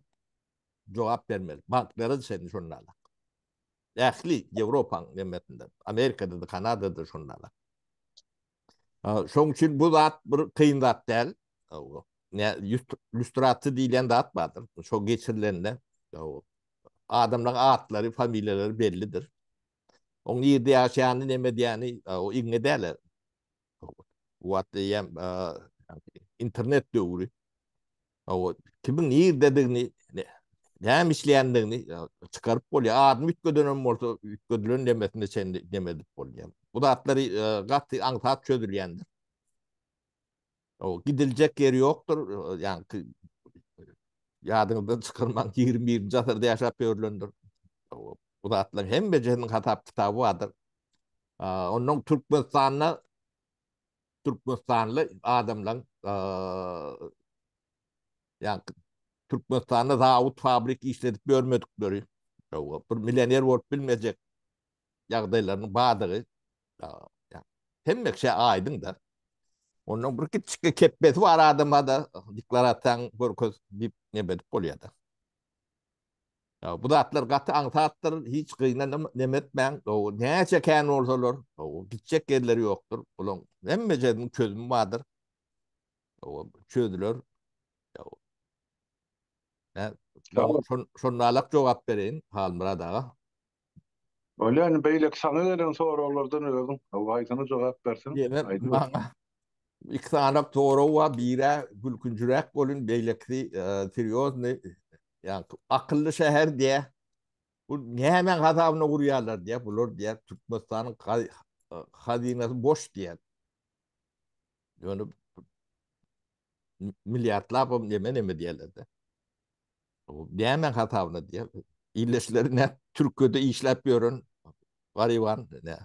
cevap vermeli. Bankları senin şunlarla. Ehli Avrupa'nın demetinde. Amerika'da da Kanada'da da şunlarla. Şoň için bu zat bir kıyın zat değil. Ne lüstratı diýilen zat bardyr. Şo geçirilenle adamların atları, familyaları bellidir. Onun ýerde ýaşaýany neme diýäni o iňe däler. Wat diýem internet döwrü. O kimin ýerde dediğini näme işleýändigini çıkarıp bolýar. Adam ütgödenen bolsa ütgödülen demesinde sen demedip bolýar. Bu da atlary gaty aňsat çözülýändir. O gidilecek yeri yoktur. Yani yadınızdan çıkarman 21. asırda yaşap öğrülündür. Bu da atlan hem becehinin hatap kitabı vardır. Onun Türkmenistanlı adamla yani Türkmenistan'da Davut fabrik işletip görmedikleri bir milyoner olup bilmeyecek yağdaylarının bağdığı yani hem şey aydın da onun bir küçük kepmesi var adama da deklarasyon korkuz dip ne bedip oluyor da. Bu da atlar katı antatlar hiç kıyına nemetmen o ne çeken olsalar o gidecek yerleri yoktur. Ulan hem mecenin çözümü vardır. O çözülür. Şonalak cevap verin halmıra da. Öyle yani beylek sana gelen sorulardan özüm. Aydın'a cevap versin. Yine Aydın. bana iksanak doğru var bire gülküncürek olun beylekli seriyoz ne yani akıllı şehir diye bu ne hemen hatabını kuruyorlar diye bulur diye Türkmenistan'ın hazinesi boş diye yani milyarlar bu ne diyorlar da ne hemen hatabını diye illeşlerine Türkiye'de işletiyorsun gariban ne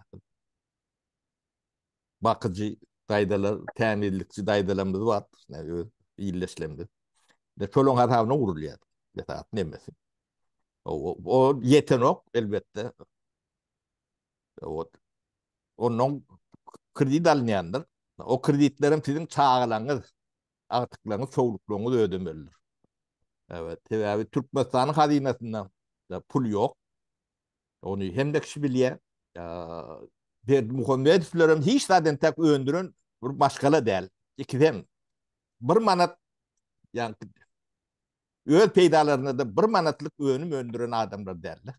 bakıcı daydalar teminlikçi daydalarımız var ne illeşlemde de çolun hatabını kuruluyor mesela ne mesela o yetenek elbette o onun kredi alınyandır. O kreditlerin sizin çağılanız, artıklarınız, çoğuluklarınız ödemelidir. Evet, tabii Türkmenistan'ın hazinesinden pul yok. Onu hem de kişi biliyor. Muhammedovlerin hiç zaten tek öndürün bir başkalı değil. İkiden bir manat yani öl peydalarında da bir manatlık önüm öndüren adamlar derler.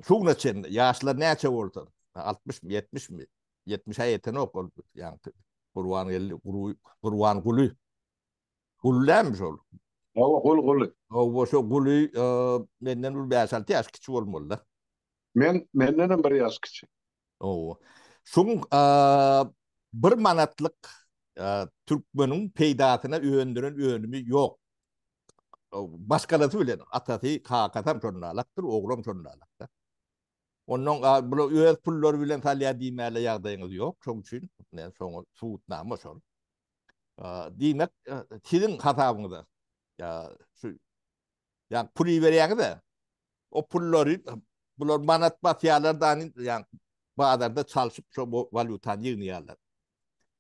Şunun için yaşlar neçe oldu? 60 mı 70 mi? 70'e yeten ok yani Kurvan geldi Kurvan Gulu. Gullenmiş ol. O gul. O şu Gulu benden bir 5-6 yaş küçük olmalı. Menden bir yaş küçük. O. Şun bir manatlık Türkmenin peydatına öndüren önümü yok. Başkaları bilen atası hakikaten şonalaktır, oğlum şonalaktır. Onun bu öz pullar bilen talya diýmäle ýagdaýyňyz ýok. Şoň üçin soňy suwutnama şol. Diýmek sizin hatabyňyz. Ya şu ya pul berýäňiz o pullary bular manat batýarlardan ýa bazarda çalyşyp şo valutany ýygnaýarlar.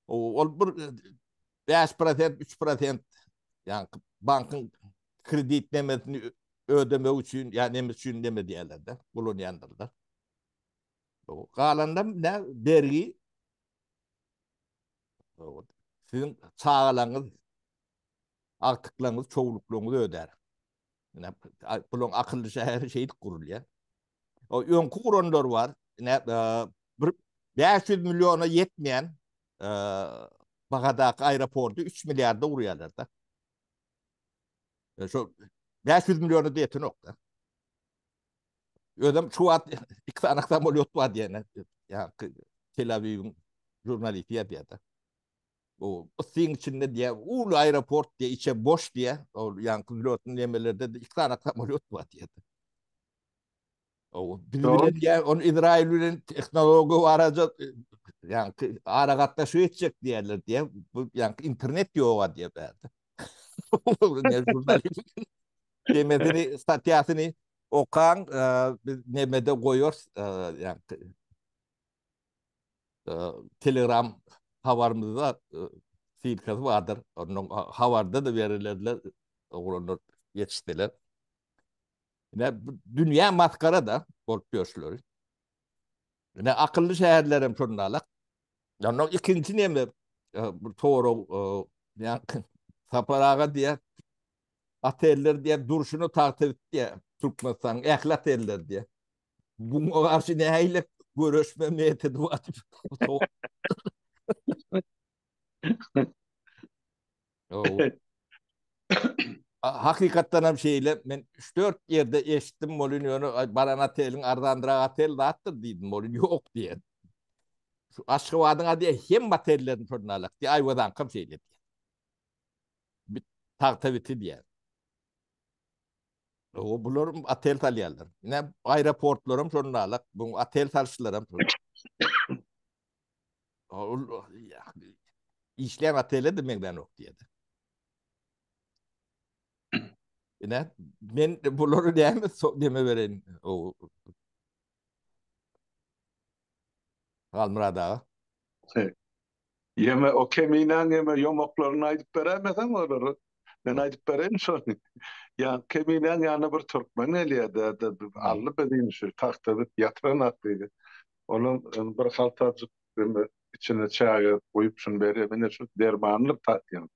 Ol bir 5%, 3% ýa bankyň kreditlemesini ödemek üçin ýa neme üçin neme diýerler de. Bulun ýandyrlar. Galanda ne dergi sizin çağalarınız, artıklarınız, çoğuluklarınızı öder. Yani, bunun akıllı şehir şeyi kuruluyor. O önkü kuronlar var. Ne, 500 milyona yetmeyen Bağdat'ı aeroportu 3 milyarda uğruyorlar da. Şu 500 milyonu da yetin nokta. Ödem şu at iki anaktan oluyor var diye. Ya Tel Aviv'in jurnalisti ya diye. O sin içinde diye ulu aeroport diye içe boş diye o yankı pilotun yemelerde de iki tane samolyot var diye. O Doğru. birbirine diye onu İsrail'in teknoloji aracı yani aragatta şu edecek diyorlar diye bu yani internet yok var diye verdi. Ne jurnalist demesini statüsünü okan nemede koyuyor yani e, Telegram havarımızda filkası vardır. Onun havarda da verirler onu yetiştiler. Ne dünya maskara da korkuyorlar. Ne akıllı şehirlerim şunlarla. Yani ikinci ne mi? Bu Toro yani Saparaga diye ateller diye duruşunu takip diye Türkmenistan ehlat eller diye. Buna karşı ne heyle görüşme meytedi var. O hakikaten hem şeyle ben 3-4 yerde eşittim Mourinho'nu Baran Atel'in Ardandıra Atel de attı dedim Mourinho yok diye. Şu Aşkıvadın diye hem atellerin sorunlarlık diye ayvadan kam şeyle diye. Bir taktiviti diye. O bulurum atel talyalar. Ne aeroportlarım sorunlarlık. Bu atel tartışlarım işleyen atelle demekten yok diye. Ne ben bunları diye mi deme vereyim o Almrada. Yeme o kemiğinden yeme yomoklarını aydıp veremezsen olur. Ben aydıp vereyim sonra. Ya kemiğinden yana bir Türkmen eliye de allı bedeyim şu tahta bir yatıran attıydı. Onun bir haltacık içine çağı koyup şunu veriyor. Ben de şu dermanlı tatyan.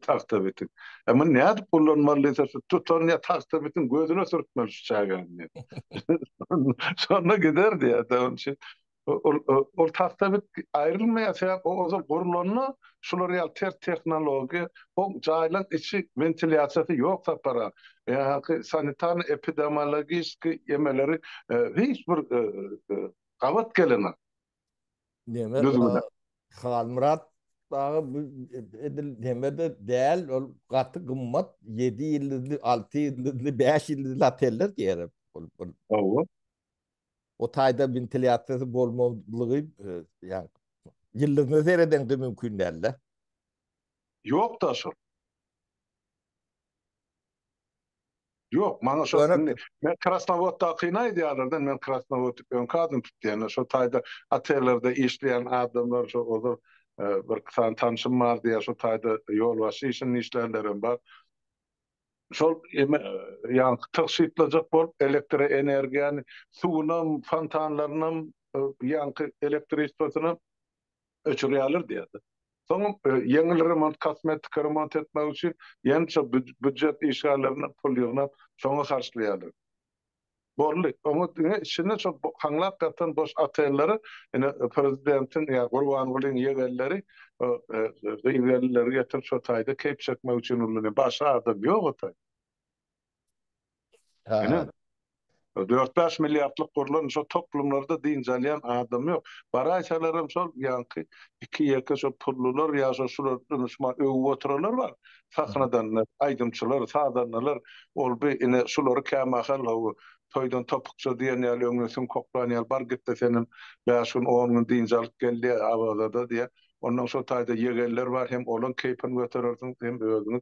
Tahta bitin. Ama ne adı kullanmalıysa şu tutar ya tahta bitin gözüne sürtmeli şu çağı. Sonra giderdi ya da onun için. O tahta bit ayrılmaya o zaman kurulunu şular real teknoloji o caylan içi ventilasyonu yoksa para yani sanitar epidemiolojik yemeleri hiçbir kavat gelene Deme düzgün. Halmurat dağı edil demede değil ol katı gımmat 7 yıldızlı 6 yıldızlı 5 yıldızlı oteller diyelim. O O tayda ventilasyonu bolmalığı yani yıldızını seyreden de mümkün değil. yok da şu. Yok, bana şu Sonra ben Krasnovod'da kıynaydı yarlardan ben Krasnovod'u ön kadın tuttu yani şu tayda atelerde işleyen adamlar şu olur bir tanışım var diye şu tayda yol başı işin işlerlerim var. Şol yani taşıyıtılacak bol elektrik enerjini suyunam fontanlarınam yankı elektrik istasyonu öçürüye alır diye. Sonra yenileri remont, kosmetik remont etmek için yança büdjet işgallerine pul yığınıp şoňa karşılaýarlar. Borly, onu içinde çok hanglap gatan boş atellere yani prezidentin ya Gurbangulyň ýegerleri ýegerleri getir şu taýda keyp çekmek üçin ulyny başa adam ýok otay. ha, Yani 4-5 milyarlyk gurulan şu toplumlarda diňjalýan adam ýok. Baraýçalaram şol ýanky iki ýeke şu pullular ýa-da şular danışman öwüp oturalar bar. Sakradanlar, aýdymçylar, sadanlar ol bir ine şulary kämahal toýdan topukça diýen ýaly öňüňden koklan ýaly bar gitde senin ýaşyn oňun diňjalyk geldi awada diye. Ondan şu taýda ýegerler bar hem olan keypin göterersiň hem özüňiz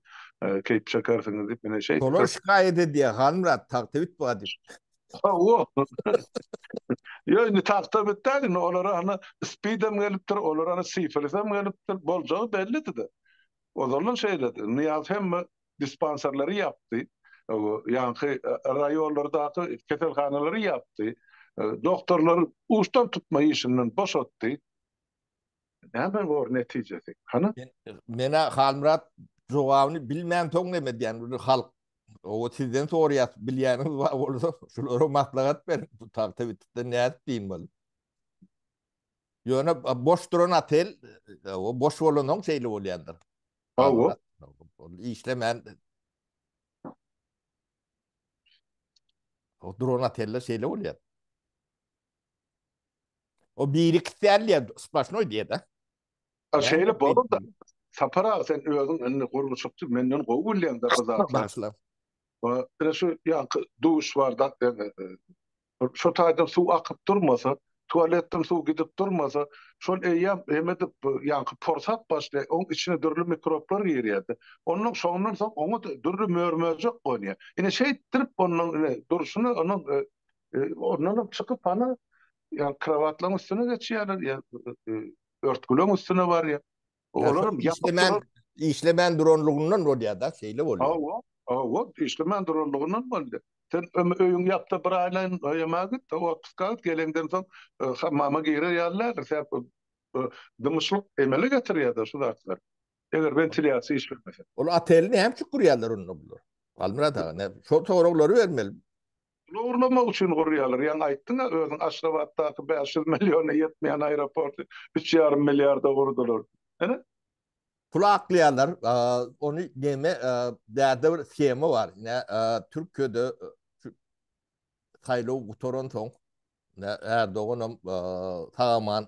keyp çekersiňiz diýip mine şey. Kolor şikayet ediyor Halmurat taktivit bu adı. O yo ni tahta bitdi ni olara ana speedem gelipdir olara ana sifilisem gelipdir boljagy bellidir de o zaman şeyledi Niyaz hem dispanserleri yaptı o yankı rayonlardaki ketelhanelere yaptı doktorlar uçtan tutma işinden boşalttı hemen var neticesi hani Mena Halmurat cevabını bilmeyen ton demedi yani bunu halk o sizden soruyor bilýäniz bolsa şolary maslahat berin bu taktivitde ne diyeyim bol. Ýöne boş duran atel o boş bolanyň şeýle bolýandyr. o Halmurat. İşlemen o duran ateller şeýle bolýar. O birikselýär splaşnoy diýe de. Şeýle bolur da sapara sen özüň önüne gurulşykdy menden gowulýan da bizatlar. Başlam. Şu ýanky duş bar da şu taýdan suw akyp durmasa, tualetden suw gidip durmasa, şol eýýäm emedip ýanky porsat başly, oň içine dürli mikroplar girýärdi. Onuň soňundan soň oňa dürli mörmözek goýýar. Ine şeýtirip onuň duruşuny ondan çykyp ana ýa kravatlaryň üstüne geçýärler ýa örtgüleň üstüne bar ýa. Olaram işlemen duranlığından bolýar da şeýle bolýar. İşlemen duranlığından boldy. Sen öýüň ýapda bir aýlan öýüme git, o kysgat gelenden soň hammama girer ýalar, sen dymışlyk emele getirýärdir şu zatlar. Eger ventilyasiýa işlemese. Ol atelini hem çukurýarlar onu bulur. Almira da ne şo toğrulary bermeli. Uğurlamak üçin gurýarlar. Ýa aýtdyň özüň Aşgabatdaky 500 milliona ýetmeýän aeroporty 3,5 milliarda gurdular. Ene? Kulaklyalar onu deme däde bir schema var. Ne Türkiýede Haylo Toronto ne Erdoğan'ın tamamen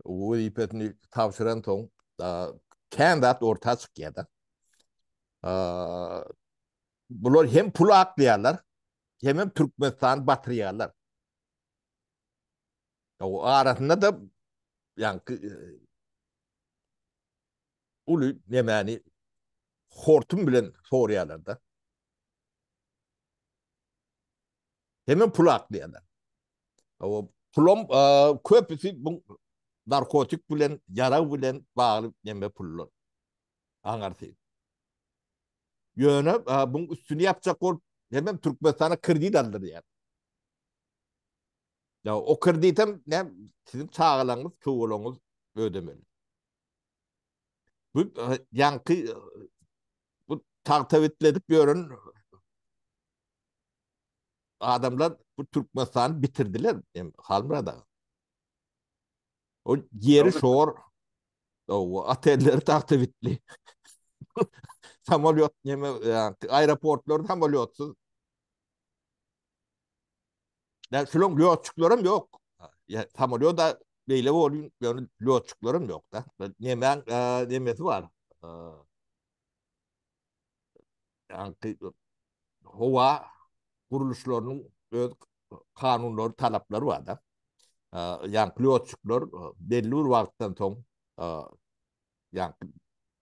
o ipetini tavşıran ton kandat orta çıkýarda. Bular hem pul aklyalar hem Türkmenistan batırýarlar. O arasında da yani ulu nemani hortum bilen soruyorlar. Hemen pul aklıyorlar. O pulum köpüsü bu narkotik bilen, yara bilen bağlı neme pullar. Anlarsın. Yöne bunun üstünü yapacak ol hemen Türkmenistan'a kredi alır yani. Ya o kreditem ne sizin çağılanız, çoğulanız ödemeli. Bu yankı bu taktivitledik görün adamlar bu Türkmenistan'ı bitirdiler. Yani, Halmra'da. O yeri şor o atelleri taktivitli. Samolyot yeme yani, aeroportlar samolyotsuz. Yani şunun liyotçuklarım yok. Ya, samolyot da böyle olayım. Yani liyotçuklarım yok da. Yemen yemesi var. Yani hava kuruluşlarının öz kanunları, talapları var da. Yani liyotçuklar belli bir vakitten sonra yani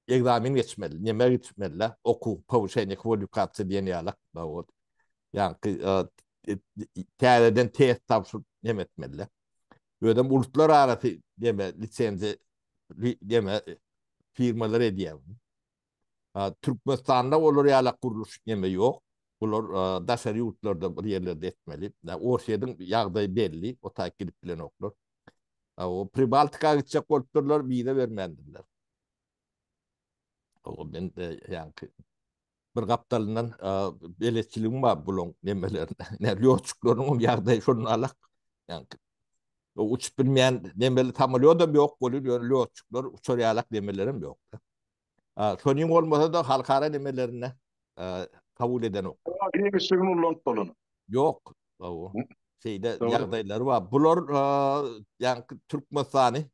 egzamin geçmeli, neme geçmeli, oku, pavuşayını kvalifikasyon diyen yalak. Yani TR'den test tavsur yemetmeli. Böyle uluslararası deme lisenzi deme firmalar ediyor. Türkmenistan'da olur yalak kuruluş yeme yok. Bunlar daşarı yurtlarda bir yerlerde etmeli. O şeyden yağdayı belli. O takip bilen oklar. O Pribaltika'ya gidecek ortalar bir de vermendiler. O ben de yani bir kaptalından belirtçiliğim var bulun demelerine. Ne liyotçuklarının yağdayı şunu alak. Yani o uçup bilmeyen demeli tamamlıyor da yok. Liyotçuklar uçur yalak demelerim yok. Şunun olmasa da halkara demelerine kabul eden yok. Yok. O şeyde yağdayları var. Bunlar yani Türkmenistan'ı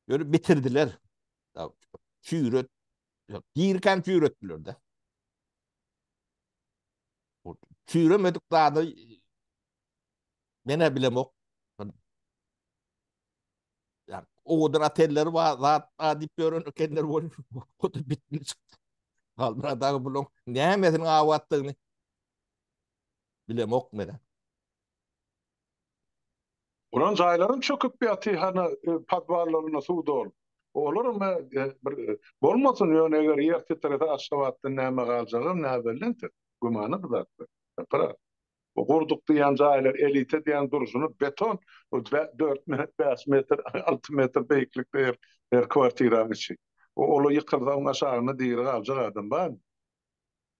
böyle bitirdiler. Çürüt. Girken çürüttüler de. Çürümedik daha da mene bilem yok. Yani o kadar atelleri var. Zaten adip görün kendileri var. O da bitmiş. Halbuki bulun. Ne hemesin avattığını bilem yok mene. Ulan jaýlarym çöküp ýaty hana padbarlaryna suw dol. Olarmy bolmasyn ýöne eger ýer titrese Aşgabatda näme galjagym näme bilendir. Gumany bizatdy. Para. O gurduk diýen jaýlar elite diýen duruşuny beton 4 metr, 5 metr, 6 metr beýiklikde her kwartiram içi. O olu ýykyrdan aşagyna diýir galjak adam bar.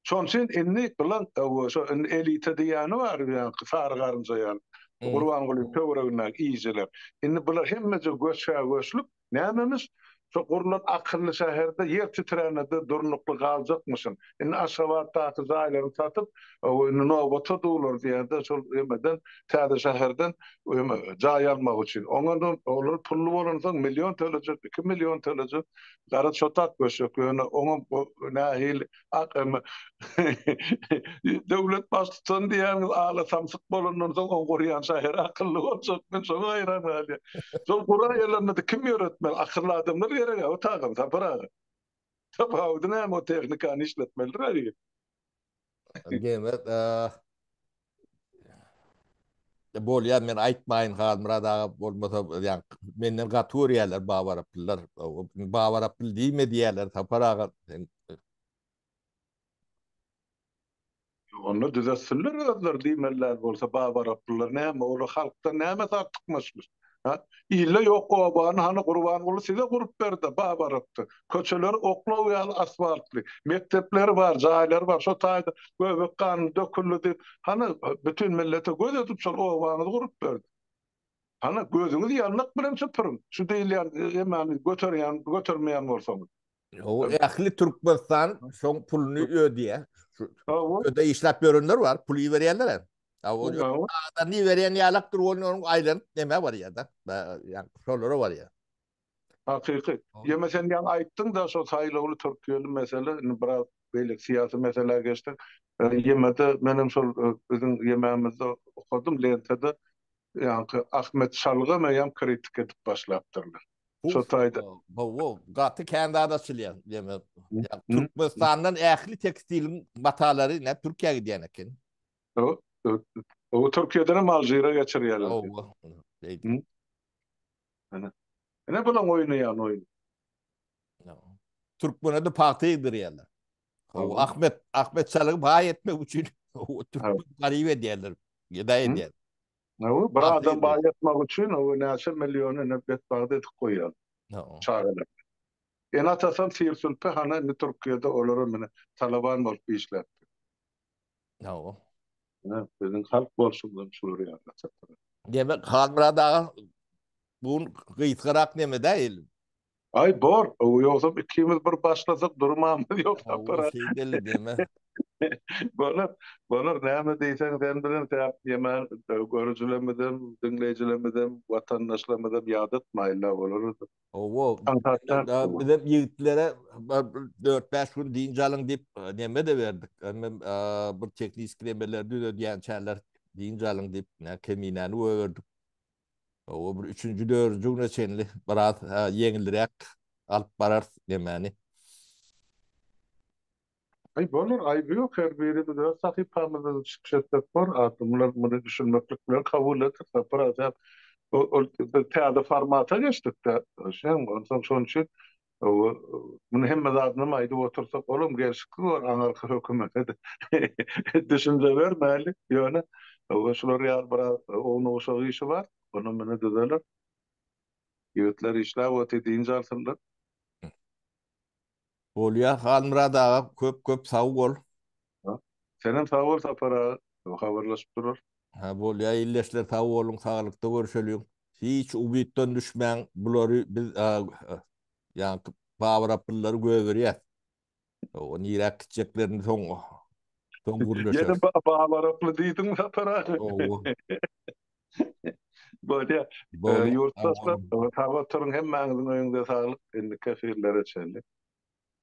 Şonçyn inni bilen şo elite diýeni bar ýa-ni kysar garynja ýa-ni. Gurban golyp töweregine iýjeler. Indi bular hemmece göçä göçlük nämemiş Şu kurulan akıllı şäherde yer titränede durnukly galjakmyşyn. Indi Aşgabatdaky zaýlary satyp, nowata dowlar diýende şol emeden täze şäherden jaý almak üçin. Oňa olar pully bolan soň million töleje, 2 million töleje. Gara şotat göşük, oňa nähil akym döwlet başçysyň diýen ala samsyk bolandan soň on gurýan şäher akylly boljak. Men şoňa haýran hali. Şol Guran yerlerinde kim öğretmen? Akıllı adamlar yere o tağım tapara. Tapavudun hem o teknikanı işletmelidir. Gemet bolýar men aýtmaýyn halmyrada bolmasa ýa menden gatur ýerler bawaraplar. Bawarapl diýme diýerler tapara. Onu düzeltsinler adlar diýmeler bolsa bawaraplar näme ola halkda näme tartykmaşmyş. Ha? İlle yok o bana hani kurban olu size kurup berdi babaraptı. Köçeler oklaw ýaly asfaltly. Mektepler var, jaýlar var. Şo taýda göbek kan döküldi dip hani bütün millete göz edip şol owany kurup berdi. Hani gözüňiz ýanlyk bilen süpürün. Şu diýilýär emani götürmeýän bolsaňyz. O ähli Türkmenistan şoň pulunu ödýär. Ha, Öde işlep ýörenler var, pul berýärler. O ni berýän ýalakdyr onun aýlan neme var ýa-da. Yani şolary var ýa. hakyky. Ýa sen ýa aýtdyň da şo saýlawly Türkiýeli mesele, biraz beýle siýasy mesele geçdi. Ýemede menim şol bizim ýemämizde okudum lentede ýa Ahmet Şalga meýam kritik edip başlapdyrlar. Şo taýda. Bu gaty kandada çylýar. Ýa Türkmenistandan ähli tekstil matalary ne Türkiýe gidýän eken. O Türkiýeden Alжyra geçirýärler. O. Ne bilen oýnaýan oýun. Türkmenede party ýerler. O Ahmet Çalık baý etmek üçin o Türkmen garibe diýerler. Ýa-da edýär. Bir adam baý etmek üçin o näçe milliony nebet bagda etip goýýar. Çağırlar. En atasam Sirsulpe hana ne Türkiýede olary mene Taliban bolup işläpdi. No. Bizim halk bolşundan şular ýa-da. Demek halmyrada bu gıýtgarak neme değil. Ay bor, o ýoksa ikimiz bir başlasak durmamyz ýok tapara. O şey deli deme. Bolar näme diýsen sen bilen täp ýemen görüjilemeden, dinleýijilemeden, watandaşlamada ýad etmeýärler bolar. O bizim ýigitlere 4-5 gün diýin jalyň diýip neme de berdik. Bir teknik kilemeler düýdýän çärler diýin jalyň diýip keminäni öwürdik. O bir 3-nji 4-nji güne çenli biraz ýeňildirek alyp barar demäni. Ay bolar aýby ýok her biri de sahypamyzda çykşetmek bar. Adamlar muny düşünmeklik bilen kabul edip tapara. O täze formata geçdik de. Şoň üçin muny hemme zadyny aýdyp otursak bolum gerçekli bar Amerika hökümeti düşünje bermeli ýöne. O şolar ýa biraz onu oşagy işi bar. Onu mene dedeler. Ýötler işläp ötediň jartynlar. Bolýar halmyrada köp sag bol. Senem sag bol tapara habarlaşyp durur. Bolýar illeşler sag boluň saglykda görüşelim. Hiç umytdan düşmäň bulary biz ýa bawarapylary göwerýär. O nirak kitjeklerini soň gurulýar. Ýene bawaraply diýdiň tapara. Bolýar ýurtdaşlar tawa turun hemmäňiziň öýünde saglyk indi kefirlere çeldi.